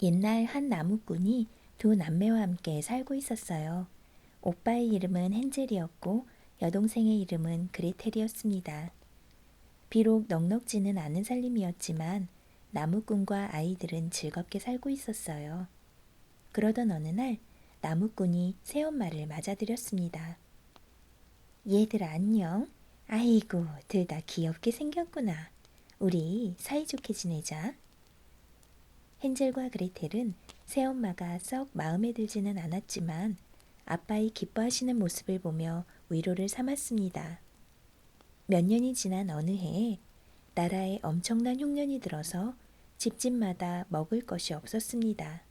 옛날 한 나무꾼이 두 남매와 함께 살고 있었어요. 오빠의 이름은 헨젤이었고 여동생의 이름은 그레텔이었습니다. 비록 넉넉지는 않은 살림이었지만 나무꾼과 아이들은 즐겁게 살고 있었어요. 그러던 어느 날 나무꾼이 새엄마를 맞아들였습니다. 얘들아 안녕. 아이고 둘 다 귀엽게 생겼구나. 우리 사이좋게 지내자. 헨젤과 그레텔은 새엄마가 썩 마음에 들지는 않았지만 아빠의 기뻐하시는 모습을 보며 위로를 삼았습니다. 몇 년이 지난 어느 해에 나라에 엄청난 흉년이 들어서 집집마다 먹을 것이 없었습니다.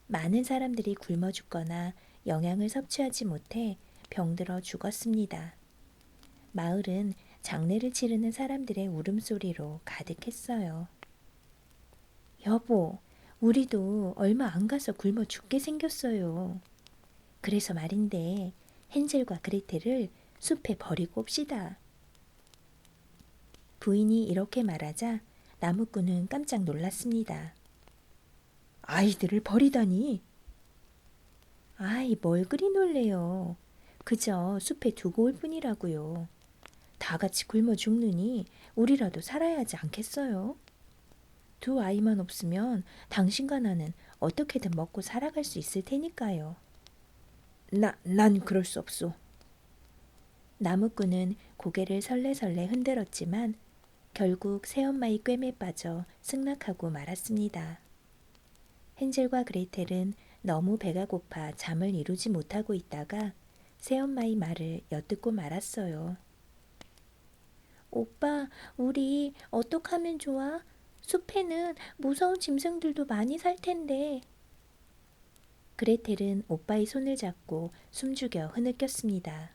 많은 사람들이 굶어 죽거나 영양을 섭취하지 못해 병들어 죽었습니다. 마을은 장례를 치르는 사람들의 울음소리로 가득했어요. 여보, 우리도 얼마 안 가서 굶어 죽게 생겼어요. 그래서 말인데 헨젤과 그레텔을 숲에 버리고 옵시다. 부인이 이렇게 말하자 나무꾼은 깜짝 놀랐습니다. 아이들을 버리다니? 아이, 뭘 그리 놀래요. 그저 숲에 두고 올 뿐이라고요. 다 같이 굶어 죽느니 우리라도 살아야 하지 않겠어요? 두 아이만 없으면 당신과 나는 어떻게든 먹고 살아갈 수 있을 테니까요. 난 그럴 수 없소. 나무꾼은 고개를 설레설레 흔들었지만 결국 새엄마의 꿰매에 빠져 승낙하고 말았습니다. 헨젤과 그레텔은 너무 배가 고파 잠을 이루지 못하고 있다가 새엄마의 말을 엿듣고 말았어요. 오빠, 우리 어떡하면 좋아? 숲에는 무서운 짐승들도 많이 살 텐데. 그레텔은 오빠의 손을 잡고 숨죽여 흐느꼈습니다.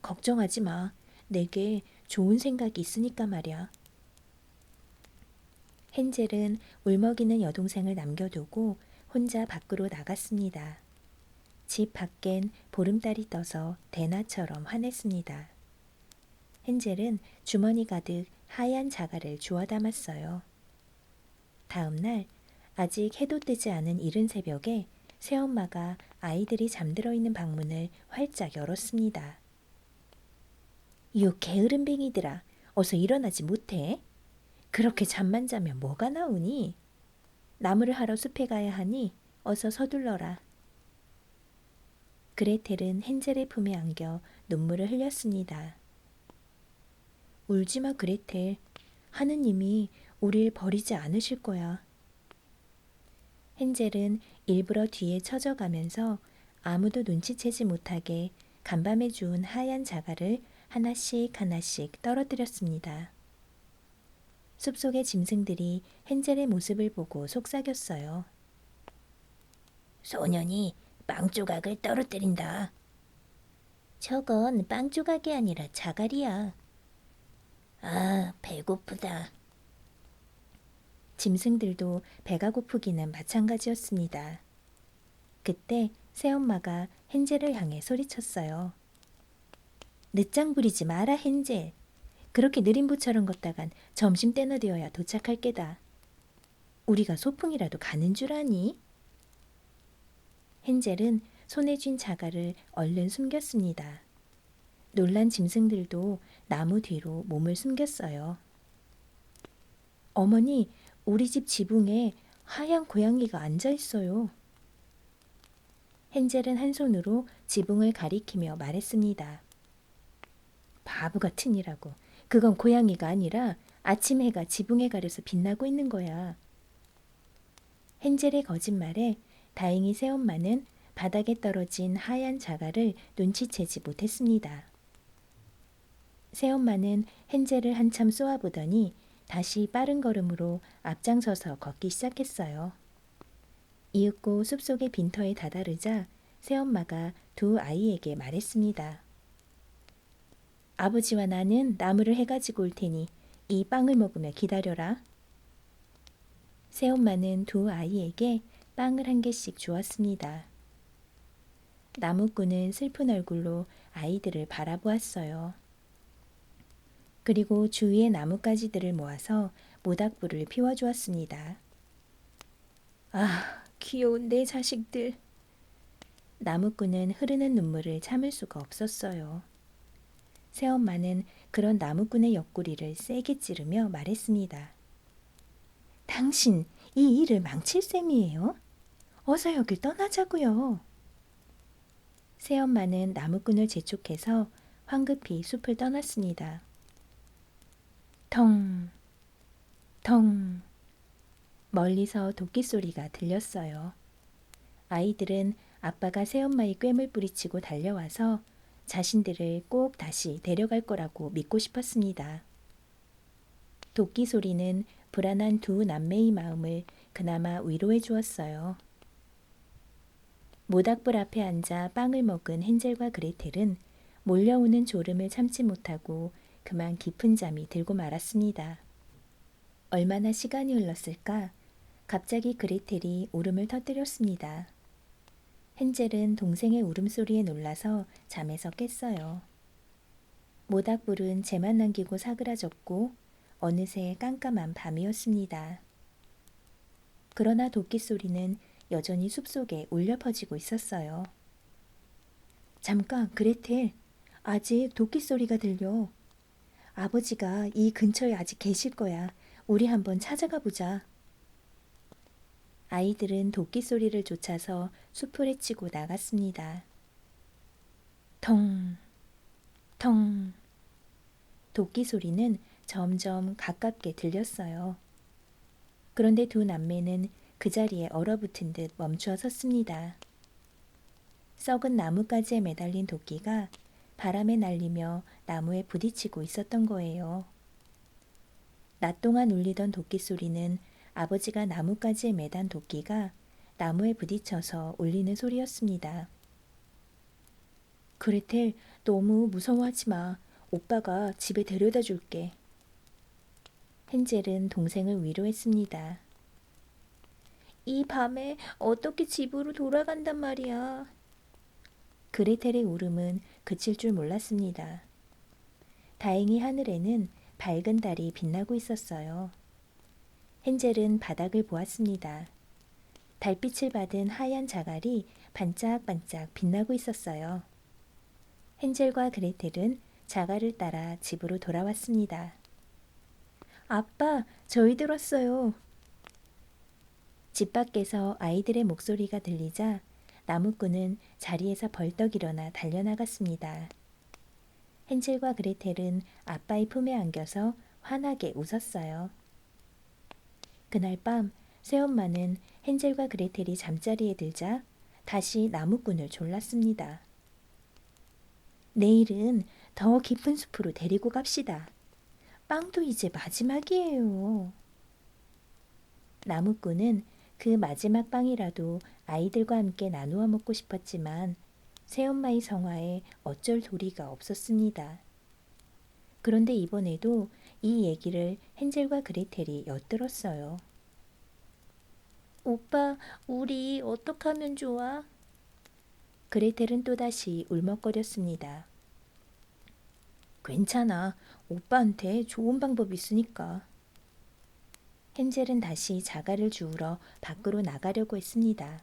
걱정하지 마. 내게 좋은 생각이 있으니까 말이야. 헨젤은 울먹이는 여동생을 남겨두고 혼자 밖으로 나갔습니다. 집 밖엔 보름달이 떠서 대나처럼 환했습니다. 헨젤은 주머니 가득 하얀 자갈을 주워 담았어요. 다음 날 아직 해도 뜨지 않은 이른 새벽에 새엄마가 아이들이 잠들어 있는 방문을 활짝 열었습니다. 유 게으름뱅이들아, 어서 일어나지 못해? 그렇게 잠만 자면 뭐가 나오니? 나무를 하러 숲에 가야 하니 어서 서둘러라. 그레텔은 헨젤의 품에 안겨 눈물을 흘렸습니다. 울지마 그레텔. 하느님이 우릴 버리지 않으실 거야. 헨젤은 일부러 뒤에 처져가면서 아무도 눈치채지 못하게 간밤에 주운 하얀 자갈을 하나씩 하나씩 떨어뜨렸습니다. 숲속의 짐승들이 헨젤의 모습을 보고 속삭였어요. 소년이 빵 조각을 떨어뜨린다. 저건 빵 조각이 아니라 자갈이야. 아, 배고프다. 짐승들도 배가 고프기는 마찬가지였습니다. 그때 새엄마가 헨젤을 향해 소리쳤어요. 늦장 부리지 마라 헨젤. 그렇게 느림보처럼 걷다간 점심때나 되어야 도착할 게다. 우리가 소풍이라도 가는 줄 아니? 헨젤은 손에 쥔 자갈을 얼른 숨겼습니다. 놀란 짐승들도 나무 뒤로 몸을 숨겼어요. 어머니, 우리 집 지붕에 하얀 고양이가 앉아 있어요. 헨젤은 한 손으로 지붕을 가리키며 말했습니다. 바보 같으니라고. 그건 고양이가 아니라 아침 해가 지붕에 가려서 빛나고 있는 거야. 헨젤의 거짓말에 다행히 새엄마는 바닥에 떨어진 하얀 자갈을 눈치채지 못했습니다. 새엄마는 헨젤을 한참 쏘아보더니 다시 빠른 걸음으로 앞장서서 걷기 시작했어요. 이윽고 숲속의 빈터에 다다르자 새엄마가 두 아이에게 말했습니다. 아버지와 나는 나무를 해가지고 올 테니 이 빵을 먹으며 기다려라. 새엄마는 두 아이에게 빵을 한 개씩 주었습니다. 나무꾼은 슬픈 얼굴로 아이들을 바라보았어요. 그리고 주위의 나뭇가지들을 모아서 모닥불을 피워주었습니다. 아, 귀여운 내 자식들. 나무꾼은 흐르는 눈물을 참을 수가 없었어요. 새엄마는 그런 나무꾼의 옆구리를 세게 찌르며 말했습니다. 당신 이 일을 망칠 셈이에요? 어서 여길 떠나자고요. 새엄마는 나무꾼을 재촉해서 황급히 숲을 떠났습니다. 텅, 텅. 멀리서 도끼 소리가 들렸어요. 아이들은 아빠가 새엄마의 꿰물 뿌리치고 달려와서 자신들을 꼭 다시 데려갈 거라고 믿고 싶었습니다. 도끼 소리는 불안한 두 남매의 마음을 그나마 위로해 주었어요. 모닥불 앞에 앉아 빵을 먹은 헨젤과 그레텔은 몰려오는 졸음을 참지 못하고 그만 깊은 잠이 들고 말았습니다. 얼마나 시간이 흘렀을까? 갑자기 그레텔이 울음을 터뜨렸습니다. 헨젤은 동생의 울음소리에 놀라서 잠에서 깼어요. 모닥불은 재만 남기고 사그라졌고 어느새 깜깜한 밤이었습니다. 그러나 도끼 소리는 여전히 숲속에 울려 퍼지고 있었어요. 잠깐, 그레텔. 아직 도끼 소리가 들려. 아버지가 이 근처에 아직 계실 거야. 우리 한번 찾아가 보자. 아이들은 도끼 소리를 쫓아서 숲을 헤치고 나갔습니다. 텅, 텅. 도끼 소리는 점점 가깝게 들렸어요. 그런데 두 남매는 그 자리에 얼어붙은 듯 멈추어 섰습니다. 썩은 나뭇가지에 매달린 도끼가 바람에 날리며 나무에 부딪히고 있었던 거예요. 낮 동안 울리던 도끼 소리는 아버지가 나뭇가지에 매단 도끼가 나무에 부딪혀서 울리는 소리였습니다. 그레텔, 너무 무서워하지 마. 오빠가 집에 데려다 줄게. 헨젤은 동생을 위로했습니다. 이 밤에 어떻게 집으로 돌아간단 말이야. 그레텔의 울음은 그칠 줄 몰랐습니다. 다행히 하늘에는 밝은 달이 빛나고 있었어요. 헨젤은 바닥을 보았습니다. 달빛을 받은 하얀 자갈이 반짝반짝 빛나고 있었어요. 헨젤과 그레텔은 자갈을 따라 집으로 돌아왔습니다. 아빠, 저희들 왔어요. 집 밖에서 아이들의 목소리가 들리자 나무꾼은 자리에서 벌떡 일어나 달려나갔습니다. 헨젤과 그레텔은 아빠의 품에 안겨서 환하게 웃었어요. 그날 밤 새엄마는 헨젤과 그레텔이 잠자리에 들자 다시 나무꾼을 졸랐습니다. 내일은 더 깊은 숲으로 데리고 갑시다. 빵도 이제 마지막이에요. 나무꾼은 그 마지막 빵이라도 아이들과 함께 나누어 먹고 싶었지만 새엄마의 성화에 어쩔 도리가 없었습니다. 그런데 이번에도 이 얘기를 헨젤과 그레텔이 엿들었어요. 오빠, 우리 어떻게 하면 좋아? 그레텔은 또다시 울먹거렸습니다. 괜찮아. 오빠한테 좋은 방법이 있으니까. 헨젤은 다시 자갈을 주우러 밖으로 나가려고 했습니다.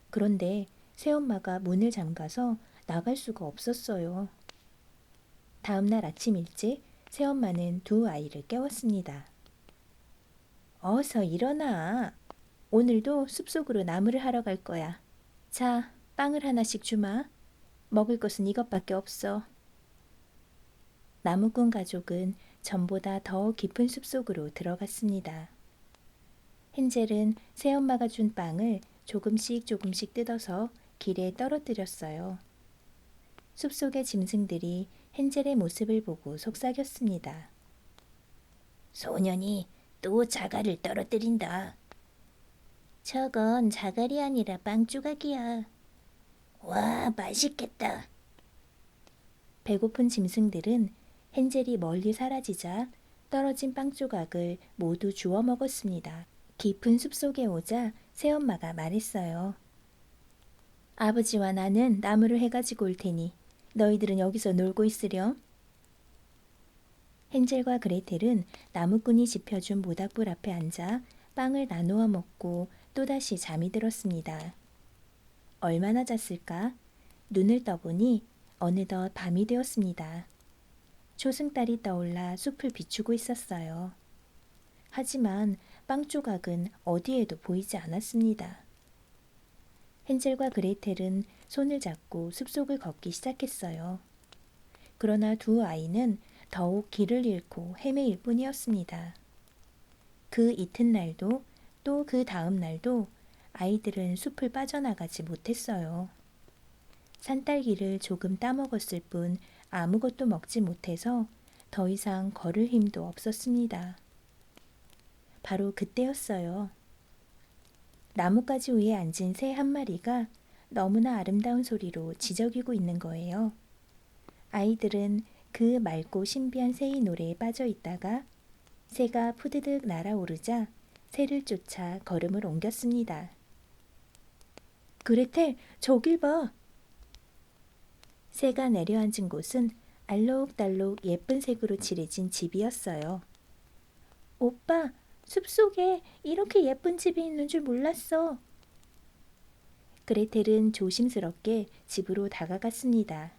그런데 새엄마가 문을 잠가서 나갈 수가 없었어요. 다음 날 아침 일찍 새엄마는 두 아이를 깨웠습니다. 어서 일어나. 오늘도 숲속으로 나무를 하러 갈 거야. 자, 빵을 하나씩 주마. 먹을 것은 이것밖에 없어. 나무꾼 가족은 전보다 더 깊은 숲속으로 들어갔습니다. 헨젤은 새엄마가 준 빵을 조금씩 조금씩 뜯어서 길에 떨어뜨렸어요. 숲속의 짐승들이 헨젤의 모습을 보고 속삭였습니다. 소년이 또 자갈을 떨어뜨린다. 저건 자갈이 아니라 빵 조각이야. 와, 맛있겠다. 배고픈 짐승들은 헨젤이 멀리 사라지자 떨어진 빵 조각을 모두 주워 먹었습니다. 깊은 숲속에 오자 새엄마가 말했어요. 아버지와 나는 나무를 해가지고 올 테니 너희들은 여기서 놀고 있으렴. 헨젤과 그레텔은 나무꾼이 지펴준 모닥불 앞에 앉아 빵을 나누어 먹고 또다시 잠이 들었습니다. 얼마나 잤을까? 눈을 떠보니 어느덧 밤이 되었습니다. 초승달이 떠올라 숲을 비추고 있었어요. 하지만 빵 조각은 어디에도 보이지 않았습니다. 헨젤과 그레텔은 손을 잡고 숲속을 걷기 시작했어요. 그러나 두 아이는 더욱 길을 잃고 헤매일 뿐이었습니다. 그 이튿날도 또 그 다음 날도 아이들은 숲을 빠져나가지 못했어요. 산딸기를 조금 따먹었을 뿐 아무것도 먹지 못해서 더 이상 걸을 힘도 없었습니다. 바로 그때였어요. 나뭇가지 위에 앉은 새 한 마리가 너무나 아름다운 소리로 지저귀고 있는 거예요. 아이들은 그 맑고 신비한 새의 노래에 빠져 있다가 새가 푸드득 날아오르자 새를 쫓아 걸음을 옮겼습니다. 그레텔, 저길 봐! 새가 내려앉은 곳은 알록달록 예쁜 색으로 칠해진 집이었어요. 오빠, 숲속에 이렇게 예쁜 집이 있는 줄 몰랐어. 그레텔은 조심스럽게 집으로 다가갔습니다.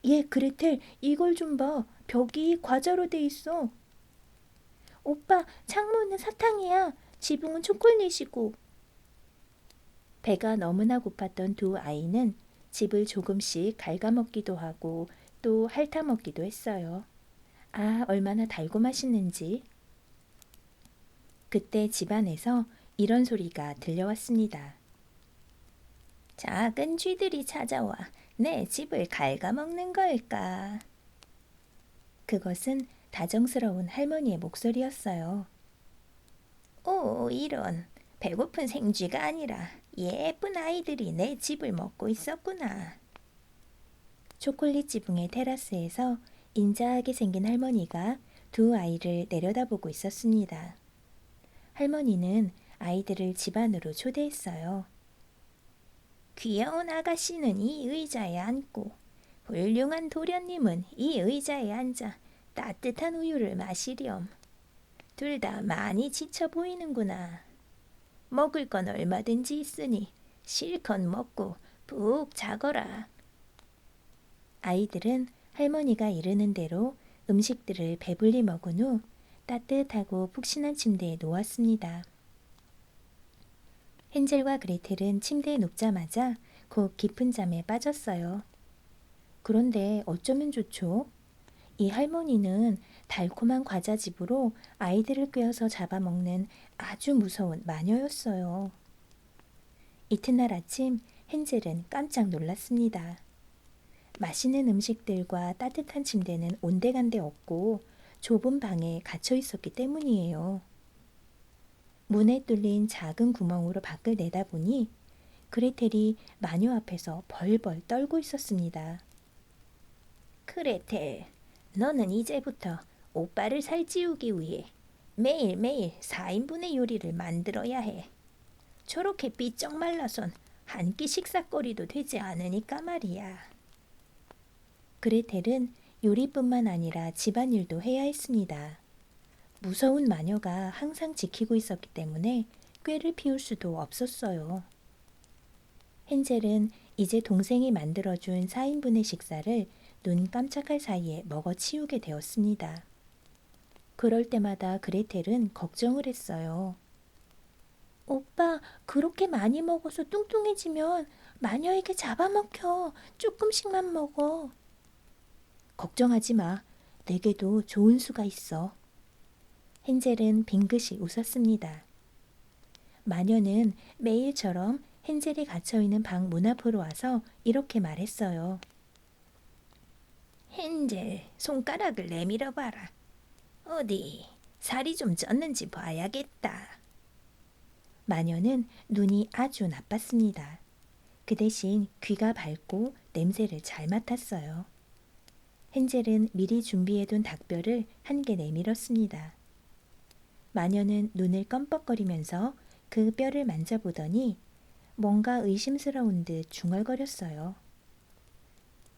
예, 그레텔, 이걸 좀 봐. 벽이 과자로 돼 있어. 오빠, 창문은 사탕이야. 지붕은 초콜릿이고. 배가 너무나 고팠던 두 아이는 집을 조금씩 갉아먹기도 하고 또 핥아먹기도 했어요. 아, 얼마나 달고 맛있는지. 그때 집안에서 이런 소리가 들려왔습니다. 작은 쥐들이 찾아와 내 집을 갉아먹는 걸까? 그것은 다정스러운 할머니의 목소리였어요. 오, 이런. 배고픈 생쥐가 아니라 예쁜 아이들이 내 집을 먹고 있었구나. 초콜릿 지붕의 테라스에서 인자하게 생긴 할머니가 두 아이를 내려다보고 있었습니다. 할머니는 아이들을 집 안으로 초대했어요. 귀여운 아가씨는 이 의자에 앉고 훌륭한 도련님은 이 의자에 앉아 따뜻한 우유를 마시렴. 둘 다 많이 지쳐 보이는구나. 먹을 건 얼마든지 있으니 실컷 먹고 푹 자거라. 아이들은 할머니가 이르는 대로 음식들을 배불리 먹은 후 따뜻하고 푹신한 침대에 놓았습니다. 헨젤과 그레텔은 침대에 눕자마자 곧 깊은 잠에 빠졌어요. 그런데 어쩌면 좋죠? 이 할머니는 달콤한 과자집으로 아이들을 꿰어서 잡아먹는 아주 무서운 마녀였어요. 이튿날 아침 헨젤은 깜짝 놀랐습니다. 맛있는 음식들과 따뜻한 침대는 온데간데 없고 좁은 방에 갇혀 있었기 때문이에요. 문에 뚫린 작은 구멍으로 밖을 내다보니 그레텔이 마녀 앞에서 벌벌 떨고 있었습니다. 그레텔, 너는 이제부터 오빠를 살찌우기 위해 매일매일 4인분의 요리를 만들어야 해. 저렇게 삐쩍 말라선 한 끼 식사거리도 되지 않으니까 말이야. 그레텔은 요리뿐만 아니라 집안일도 해야 했습니다. 무서운 마녀가 항상 지키고 있었기 때문에 꾀를 피울 수도 없었어요. 헨젤은 이제 동생이 만들어준 4인분의 식사를 눈 깜짝할 사이에 먹어치우게 되었습니다. 그럴 때마다 그레텔은 걱정을 했어요. 오빠, 그렇게 많이 먹어서 뚱뚱해지면 마녀에게 잡아먹혀. 조금씩만 먹어. 걱정하지 마. 내게도 좋은 수가 있어. 헨젤은 빙긋이 웃었습니다. 마녀는 매일처럼 헨젤이 갇혀있는 방 문 앞으로 와서 이렇게 말했어요. 헨젤, 손가락을 내밀어 봐라. 어디, 살이 좀 쪘는지 봐야겠다. 마녀는 눈이 아주 나빴습니다. 그 대신 귀가 밝고 냄새를 잘 맡았어요. 헨젤은 미리 준비해둔 닭뼈를 한 개 내밀었습니다. 마녀는 눈을 껌뻑거리면서 그 뼈를 만져보더니 뭔가 의심스러운 듯 중얼거렸어요.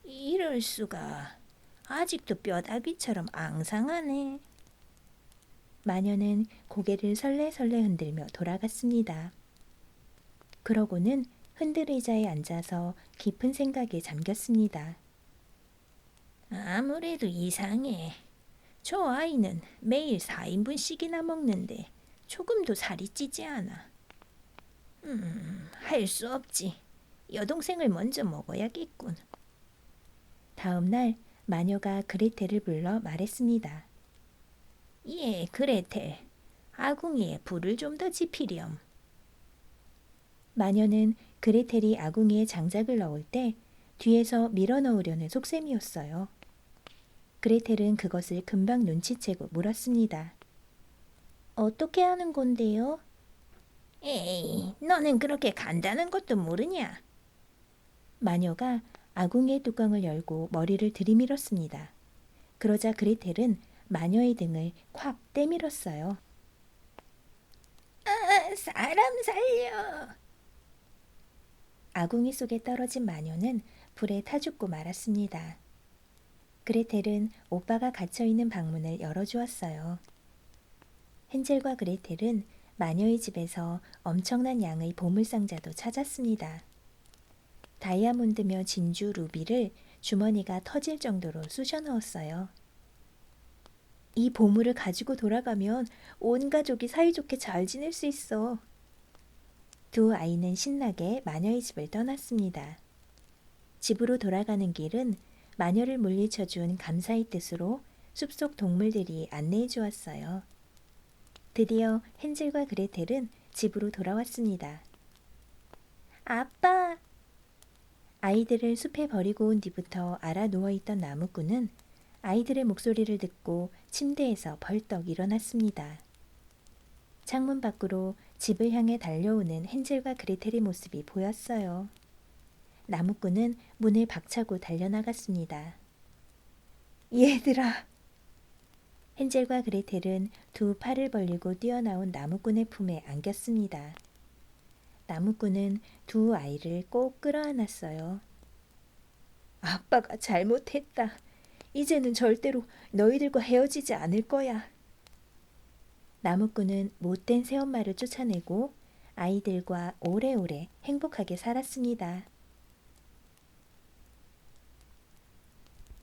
이럴 수가. 아직도 뼈다귀처럼 앙상하네. 마녀는 고개를 설레설레 흔들며 돌아갔습니다. 그러고는 흔들의자에 앉아서 깊은 생각에 잠겼습니다. 아무래도 이상해. 저 아이는 매일 4인분씩이나 먹는데 조금도 살이 찌지 않아. 할 수 없지. 여동생을 먼저 먹어야겠군. 다음 날 마녀가 그레텔을 불러 말했습니다. 예, 그레텔. 아궁이에 불을 좀 더 지피렴. 마녀는 그레텔이 아궁이에 장작을 넣을 때 뒤에서 밀어 넣으려는 속셈이었어요. 그레텔은 그것을 금방 눈치채고 물었습니다. 어떻게 하는 건데요? 에이, 너는 그렇게 간단한 것도 모르냐? 마녀가 아궁이의 뚜껑을 열고 머리를 들이밀었습니다. 그러자 그레텔은 마녀의 등을 콱 떼밀었어요. 아, 사람 살려! 아궁이 속에 떨어진 마녀는 불에 타 죽고 말았습니다. 그레텔은 오빠가 갇혀있는 방문을 열어주었어요. 헨젤과 그레텔은 마녀의 집에서 엄청난 양의 보물상자도 찾았습니다. 다이아몬드며 진주, 루비를 주머니가 터질 정도로 쑤셔 넣었어요. 이 보물을 가지고 돌아가면 온 가족이 사이좋게 잘 지낼 수 있어. 두 아이는 신나게 마녀의 집을 떠났습니다. 집으로 돌아가는 길은 마녀를 물리쳐준 감사의 뜻으로 숲속 동물들이 안내해 주었어요. 드디어 헨젤과 그레텔은 집으로 돌아왔습니다. 아빠! 아이들을 숲에 버리고 온 뒤부터 알아 누워있던 나무꾼은 아이들의 목소리를 듣고 침대에서 벌떡 일어났습니다. 창문 밖으로 집을 향해 달려오는 헨젤과 그레텔의 모습이 보였어요. 나무꾼은 문을 박차고 달려나갔습니다. 얘들아! 헨젤과 그레텔은 두 팔을 벌리고 뛰어나온 나무꾼의 품에 안겼습니다. 나무꾼은 두 아이를 꼭 끌어안았어요. 아빠가 잘못했다. 이제는 절대로 너희들과 헤어지지 않을 거야. 나무꾼은 못된 새엄마를 쫓아내고 아이들과 오래오래 행복하게 살았습니다.